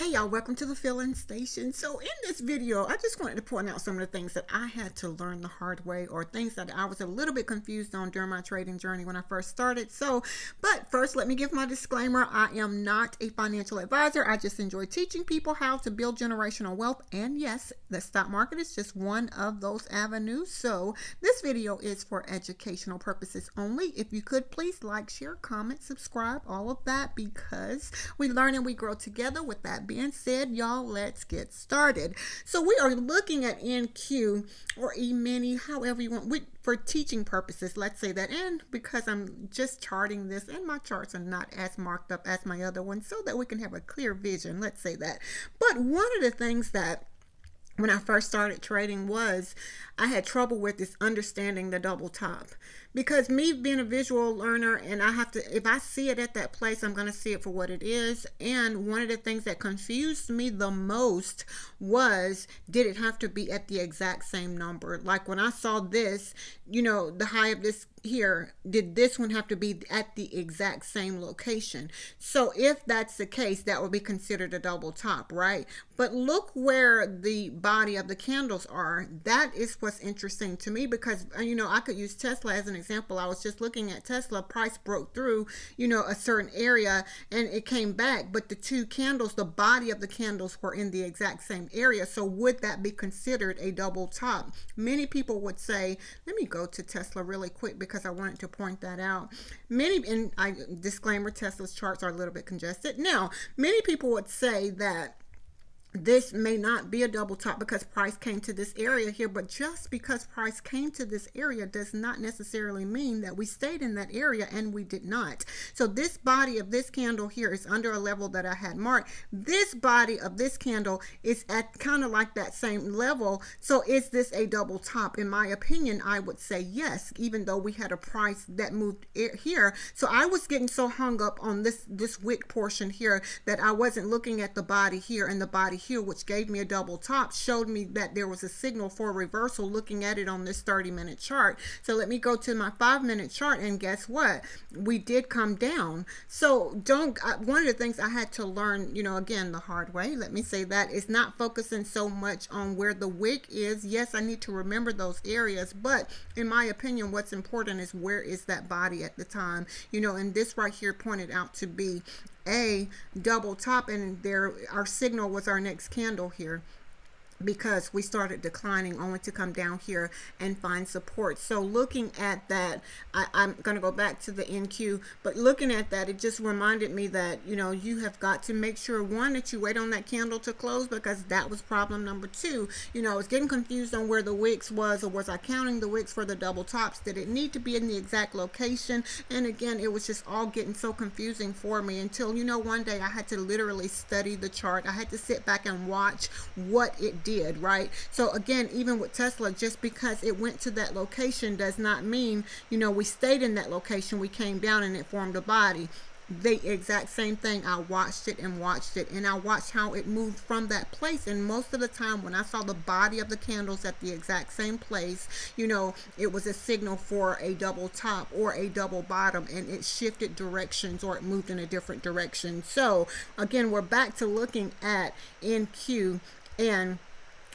Hey y'all, welcome to the Filling Station. So in this video, I just wanted to point out some of the things that I had to learn the hard way, or things that I was a little bit confused on during my trading journey when I first started. But first, let me give my disclaimer. I am not a financial advisor. I just enjoy teaching people how to build generational wealth. And yes, the stock market is just one of those avenues. So this video is for educational purposes only. If you could please like, share, comment, subscribe, all of that, because we learn and we grow together. With that being said, y'all, let's get started. So we are looking at NQ or E-mini, however you want, for teaching purposes, let's say that. And because I'm just charting this and my charts are not as marked up as my other ones, so that we can have a clear vision, let's say that. But one of the things that when I first started trading was I had trouble with this understanding the double top, because me being a visual learner, and I have to, if I see it at that place, I'm going to see it for what it is. And one of the things that confused me the most was, did it have to be at the exact same number? Like when I saw this, the high of this here, did this one have to be at the exact same location? So if that's the case, that would be considered a double top, right? But look where the body of the candles are. That is what's interesting to me, because I could use Tesla as an example. I was just looking at Tesla. Price broke through a certain area and it came back, but the two candles, the body of the candles, were in the exact same area. So would that be considered a double top? Many people would say, let me go to Tesla really quick because I wanted to point that out. Disclaimer, Tesla's charts are a little bit congested. Now, many people would say that this may not be a double top because price came to this area here, but just because price came to this area does not necessarily mean that we stayed in that area, and we did not. So this body of this candle here is under a level that I had marked. This body of this candle is at kind of like that same level. So is this a double top? In my opinion, I would say yes, even though we had a price that moved here. So I was getting so hung up on this wick portion here that I wasn't looking at the body here, and the body here, which gave me a double top, showed me that there was a signal for a reversal looking at it on this 30-minute chart. So let me go to my 5-minute chart, and guess what? We did come down. So one of the things I had to learn, again, the hard way, let me say that, is not focusing so much on where the wick is. Yes, I need to remember those areas, but in my opinion, what's important is where is that body at the time, and this right here pointed out to be a double top, and there our signal was our next candle here, because we started declining only to come down here and find support. So looking at that, I'm going to go back to the NQ, but looking at that, it just reminded me that, you have got to make sure, one, that you wait on that candle to close, because that was problem number two. I was getting confused on where the wicks was, or was I counting the wicks for the double tops? Did it need to be in the exact location? And again, it was just all getting so confusing for me until, one day I had to literally study the chart. I had to sit back and watch what it did. Right? So again, even with Tesla, just because it went to that location does not mean, we stayed in that location. We came down and it formed a body. The exact same thing. I watched it and watched it, and I watched how it moved from that place. And most of the time when I saw the body of the candles at the exact same place, it was a signal for a double top or a double bottom, and it shifted directions, or it moved in a different direction. So again, we're back to looking at NQ, and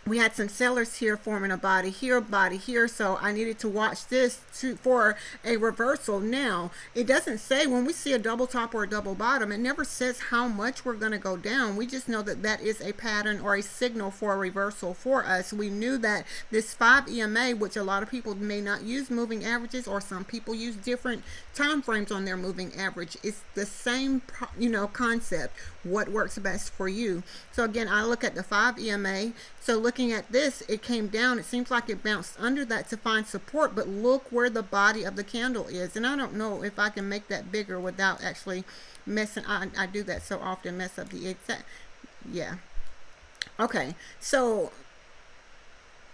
we had some sellers here forming a body here, so I needed to watch this for a reversal. Now, it doesn't say when we see a double top or a double bottom, it never says how much we're going to go down. We just know that that is a pattern or a signal for a reversal for us. We knew that this 5 EMA, which a lot of people may not use moving averages, or some people use different time frames on their moving average. It's the same, concept. What works best for you? So again, I look at the 5 EMA. So looking at this, it came down. It seems like it bounced under that to find support, but look where the body of the candle is. And I don't know if I can make that bigger without actually messing. I do that so often, mess up the exact. Yeah. Okay. So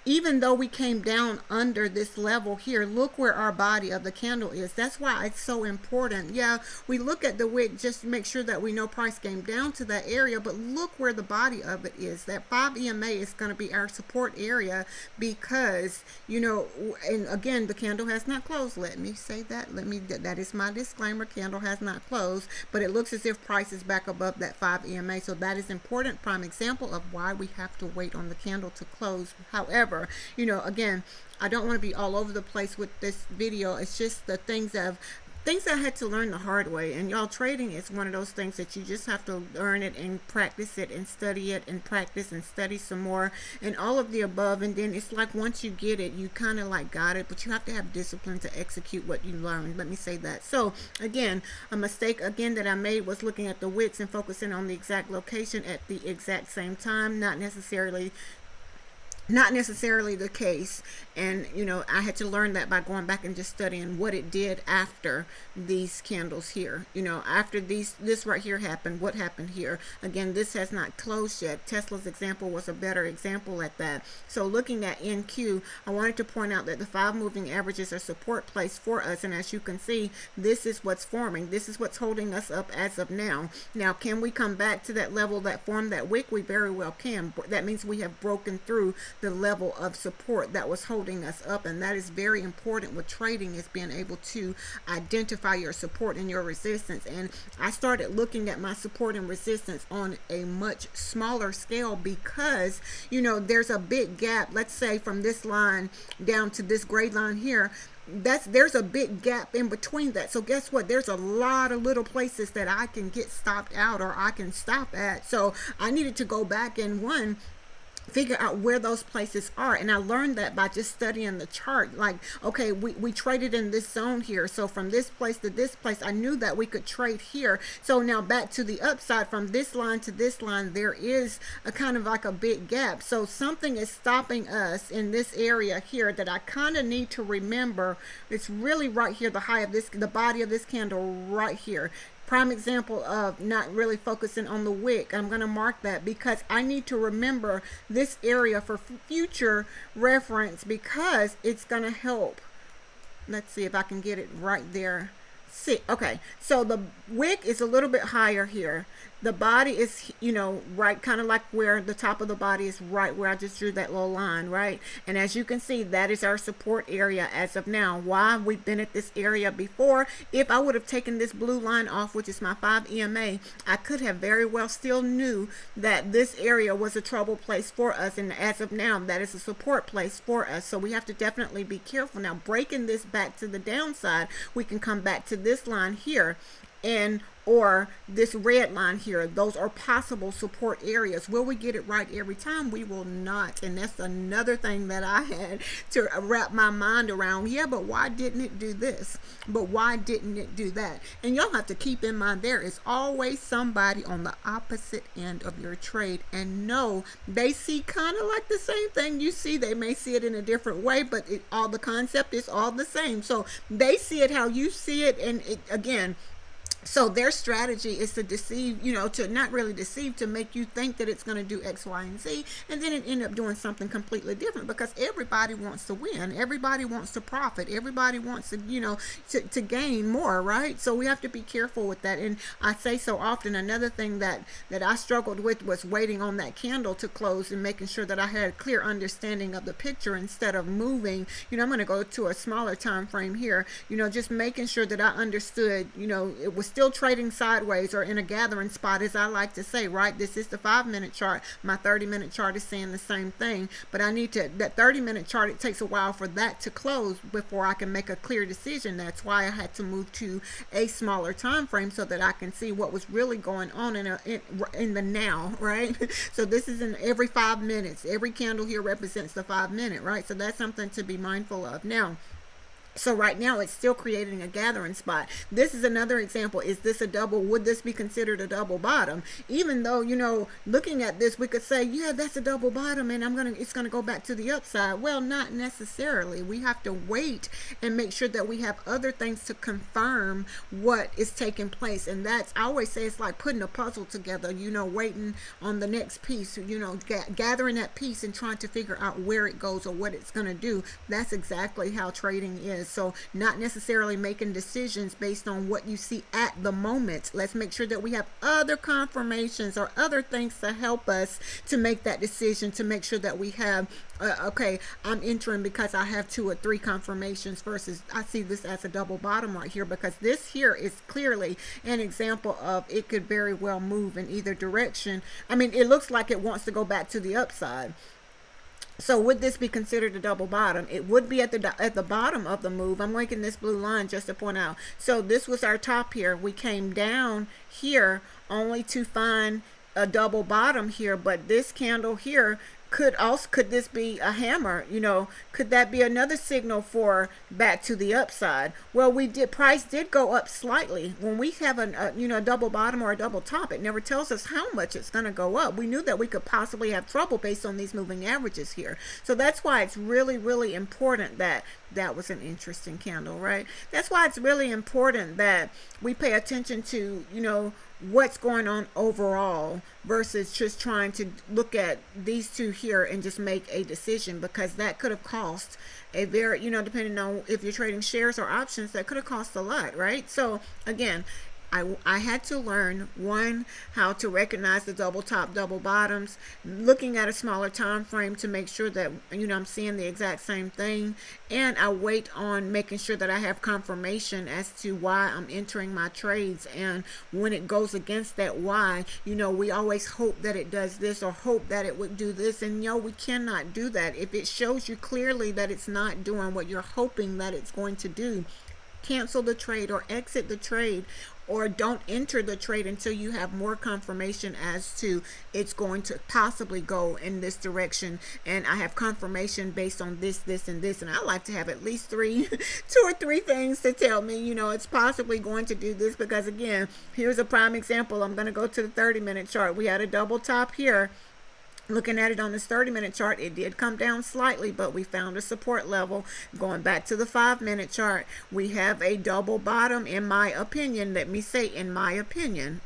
even though we came down under this level here, look where our body of the candle is. That's why it's so important. Yeah, we look at the wick just to make sure that we know price came down to that area, but look where the body of it is. That 5 EMA is going to be our support area because, you know, and again, the candle has not closed. Let me say that. That is my disclaimer. Candle has not closed, but it looks as if price is back above that 5 EMA. So that is important. Prime example of why we have to wait on the candle to close. However, you know, again, I don't want to be all over the place with this video. It's just the things I had to learn the hard way. And y'all, trading is one of those things that you just have to learn it and practice it and study it and practice and study some more and all of the above. And then it's like once you get it, you kind of like got it, but you have to have discipline to execute what you learned. Let me say that. So again, a mistake again that I made was looking at the wicks and focusing on the exact location at the exact same time, not necessarily the case. And you know, I had to learn that by going back and just studying what it did after these candles here. You know, after this right here happened, what happened here. Again, this has not closed yet. Tesla's example was a better example at that. So looking at NQ, I wanted to point out that the 5 moving averages are support place for us, and as you can see, this is what's forming. This is what's holding us up as of now. Now, can we come back to that level that formed that wick? We very well can. That means we have broken through the level of support that was holding us up, and that is very important with trading, is being able to identify your support and your resistance. And I started looking at my support and resistance on a much smaller scale because, you know, there's a big gap. Let's say from this line down to this gray line here, there's a big gap in between that. So guess what? There's a lot of little places that I can get stopped out or I can stop at. So I needed to go back and figure out where those places are. And I learned that by just studying the chart. Like, okay, we traded in this zone here, so from this place to this place, I knew that we could trade here. So now back to the upside, from this line to this line, there is a kind of like a big gap. So something is stopping us in this area here that I kind of need to remember. It's really right here, the high of this, the body of this candle right here. Prime example of not really focusing on the wick. I'm going to mark that because I need to remember this area for future reference because it's going to help. Let's see if I can get it right there. See, okay, so the wick is a little bit higher here. The body is, you know, right, kind of like where the top of the body is, right where I just drew that little line, right? And as you can see, that is our support area as of now. Why? We've been at this area before. If I would have taken this blue line off, which is my 5 EMA, I could have very well still knew that this area was a trouble place for us. And as of now, that is a support place for us. So we have to definitely be careful. Now, breaking this back to the downside, we can come back to this line here or this red line here. Those are possible support areas. Will we get it right every time? We will not. And that's another thing that I had to wrap my mind around. Yeah, but why didn't it do this? But why didn't it do that? And y'all have to keep in mind, there is always somebody on the opposite end of your trade, and no, they see kind of like the same thing you see. They may see it in a different way, but all the concept is all the same. So they see it how you see it, and again, so their strategy is to deceive, you know, to not really deceive, to make you think that it's going to do X, Y, and Z, and then it end up doing something completely different because everybody wants to win. Everybody wants to profit. Everybody wants to, you know, to gain more, right? So we have to be careful with that. And I say so often, another thing that I struggled with was waiting on that candle to close and making sure that I had a clear understanding of the picture instead of moving. You know, I'm going to go to a smaller time frame here, you know, just making sure that I understood, you know, it was still trading sideways or in a gathering spot, as I like to say, right? This is the 5-minute chart. My 30-minute chart is saying the same thing, but I need to, that 30-minute chart, it takes a while for that to close before I can make a clear decision. That's why I had to move to a smaller time frame so that I can see what was really going on in the now, right? So this is in every 5 minutes. Every candle here represents the 5 minute, right? So that's something to be mindful of. Now, So right now it's still creating a gathering spot. This is another example. Is this a double? Would this be considered a double bottom? Even though, looking at this, we could say, yeah, that's a double bottom and it's gonna go back to the upside. Well, not necessarily. We have to wait and make sure that we have other things to confirm what is taking place. And I always say it's like putting a puzzle together, waiting on the next piece, gathering that piece and trying to figure out where it goes or what it's gonna do. That's exactly how trading is. So not necessarily making decisions based on what you see at the moment. Let's make sure that we have other confirmations or other things to help us to make that decision, to make sure that we have okay, I'm entering because I have 2 or 3 confirmations versus I see this as a double bottom right here, because this here is clearly an example of it could very well move in either direction. I mean, it looks like it wants to go back to the upside. So would this be considered a double bottom? It would be at the bottom of the move. I'm making this blue line just to point out. So this was our top here. We came down here only to find a double bottom here, but this candle here could this be a hammer? Could that be another signal for back to the upside? Well, price did go up slightly. When we have a double bottom or a double top, it never tells us how much it's going to go up. We knew that we could possibly have trouble based on these moving averages here. So that's why it's really, really important that was an interesting candle, right? That's why it's really important that we pay attention to, what's going on overall versus just trying to look at these two here and just make a decision, because that could have cost a very, depending on if you're trading shares or options, that could have cost a lot, right? So again, I had to learn, one, how to recognize the double top, double bottoms, looking at a smaller time frame to make sure that, I'm seeing the exact same thing. And I wait on making sure that I have confirmation as to why I'm entering my trades. And when it goes against that why, we always hope that it does this or hope that it would do this. And we cannot do that. If it shows you clearly that it's not doing what you're hoping that it's going to do, cancel the trade or exit the trade, or don't enter the trade until you have more confirmation as to it's going to possibly go in this direction. And I have confirmation based on this, and this. And I like to have at least 2 or 3 things to tell me, it's possibly going to do this. Because again, here's a prime example. I'm going to go to the 30-minute chart. We had a double top here. Looking at it on this 30-minute chart, it did come down slightly, but we found a support level. Going back to the 5-minute chart, we have a double bottom, in my opinion. Let me say, in my opinion.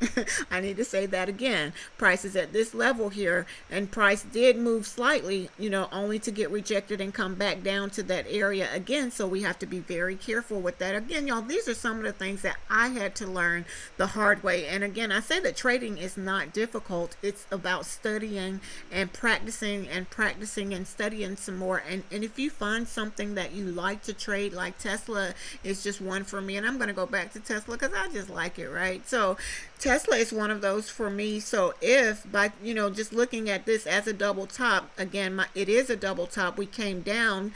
I need to say that again. Price is at this level here, and price did move slightly, only to get rejected and come back down to that area again. So we have to be very careful with that. Again, y'all, these are some of the things that I had to learn the hard way. And again, I say that trading is not difficult. It's about studying and practicing and studying some more. And if you find something that you like to trade, like Tesla is just one for me, and I'm going to go back to Tesla because I just like it, right? So Tesla is one of those for me. So if by just looking at this as a double top, again, it is a double top. We came down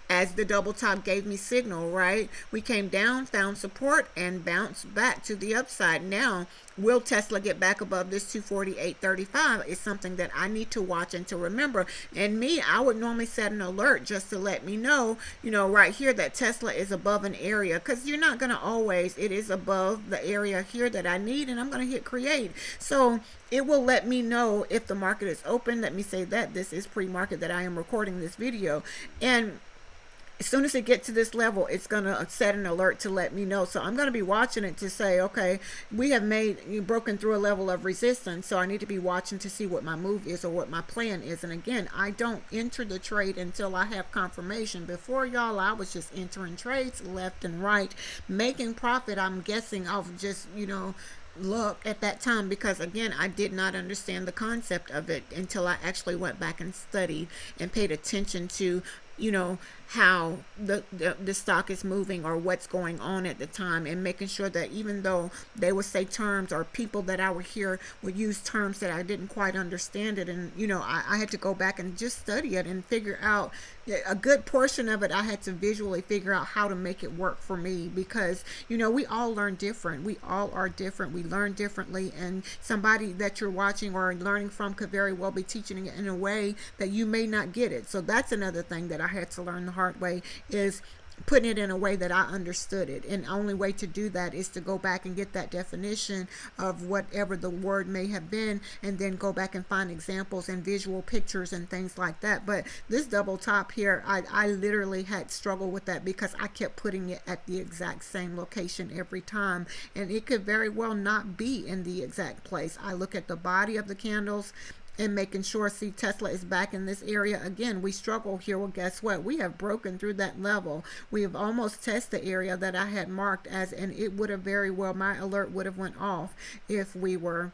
as the double top gave me signal, right? We came down, found support, and bounced back to the upside. Now, will Tesla get back above this 248.35 is something that I need to watch and to remember. And I would normally set an alert just to let me know, right here that Tesla is above an area, because you're not going to always, it is above the area here that I need, and I'm going to hit create. So it will let me know if the market is open. Let me say that this is pre-market that I am recording this video. And as soon as it gets to this level, it's going to set an alert to let me know. So I'm going to be watching it to say, okay, we have broken through a level of resistance. So I need to be watching to see what my move is or what my plan is. And again, I don't enter the trade until I have confirmation. Before, y'all, I was just entering trades left and right, making profit. I'm guessing off just, look at that time, because again, I did not understand the concept of it until I actually went back and studied and paid attention to how the stock is moving or what's going on at the time, and making sure that even though they would say terms or people that I would hear would use terms that I didn't quite understand it, and I had to go back and just study it and figure out a good portion of it. I had to visually figure out how to make it work for me, because we all learn different. We all are different. We learn differently, and somebody that you're watching or learning from could very well be teaching it in a way that you may not get it. So that's another thing that I had to learn the hard way, is putting it in a way that I understood it. And the only way to do that is to go back and get that definition of whatever the word may have been, and then go back and find examples and visual pictures and things like that. But this double top here, I literally had struggled with that because I kept putting it at the exact same location every time, and it could very well not be in the exact place. I look at the body of the candles and making sure, see, Tesla is back in this area again. We struggle here. Well, guess what? We have broken through that level. We have almost tested the area that I had marked as, and it would have very well, my alert would have went off if we were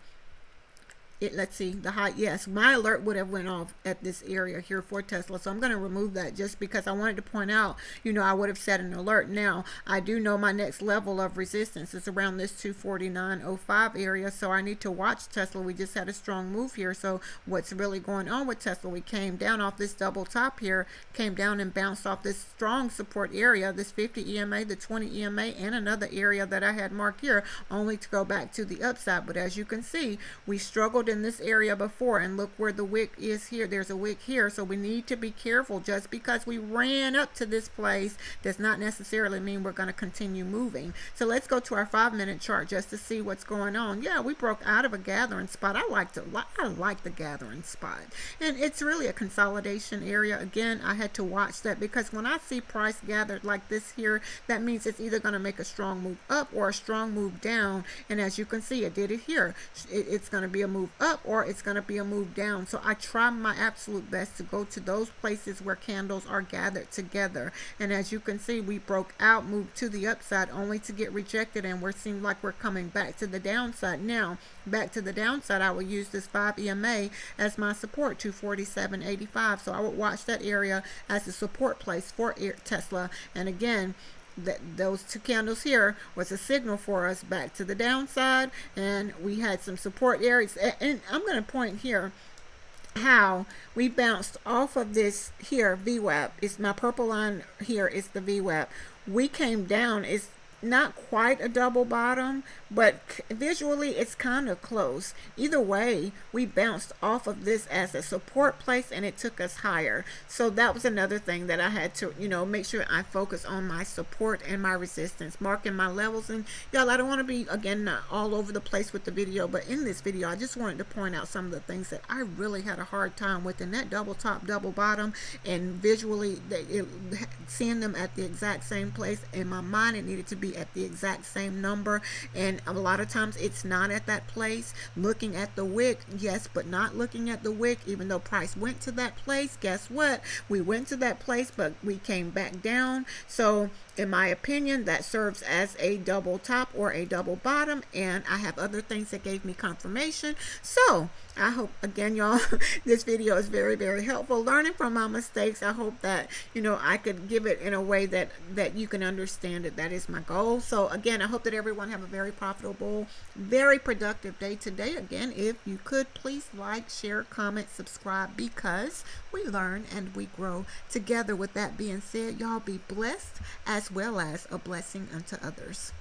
let's see, the high, yes, my alert would have went off at this area here for Tesla. So I'm going to remove that just because I wanted to point out, you know, I would have set an alert. Now, I do know my next level of resistance is around this 249.05 area. So I need to watch Tesla. We just had a strong move here. So what's really going on with Tesla? We came down off this double top here, came down and bounced off this strong support area, this 50 EMA, the 20 EMA, and another area that I had marked here, only to go back to the upside. But as you can see, we struggled in this area before, and look where the wick is here. There's a wick here, so we need to be careful. Just because we ran up to this place does not necessarily mean we're going to continue moving. So let's go to our 5-minute chart just to see what's going on. Yeah, we broke out of a gathering spot. I like the gathering spot, and it's really a consolidation area. Again, I had to watch that because when I see price gathered like this here, that means it's either going to make a strong move up or a strong move down. And as you can see, it did it here. It's going to be a move up or it's going to be a move down. So I try my absolute best to go to those places where candles are gathered together. And as you can see, we broke out, moved to the upside, only to get rejected, and we're seeing like we're coming back to the downside. Now, back to the downside, I will use this 5 EMA as my support, 247.85. So I would watch that area as a support place for Tesla. And again, those two candles here was a signal for us back to the downside, and we had some support areas. And I'm going to point here how we bounced off of this here VWAP. It's my purple line here is the VWAP. We came down. It's not quite a double bottom, but visually it's kind of close. Either way, we bounced off of this as a support place, and it took us higher. So that was another thing that I had to, you know, make sure I focus on my support and my resistance, marking my levels. And y'all, I don't want to be, again, not all over the place with the video, but in this video I just wanted to point out some of the things that I really had a hard time with in that double top, double bottom, and visually seeing them at the exact same place. In my mind, it needed to be at the exact same number, and a lot of times it's not at that place. Looking at the wick, yes, but not looking at the wick. Even though price went to that place, guess what? We went to that place, but we came back down. So in my opinion, that serves as a double top or a double bottom, and I have other things that gave me confirmation. So I hope, again, y'all, this video is very, very helpful. Learning from my mistakes. I hope that, you know, I could give it in a way that you can understand it. That is my goal. So again, I hope that everyone have a very profitable, very productive day today. Again, if you could please like, share, comment, subscribe, because we learn and we grow together. With that being said, y'all be blessed as well as a blessing unto others.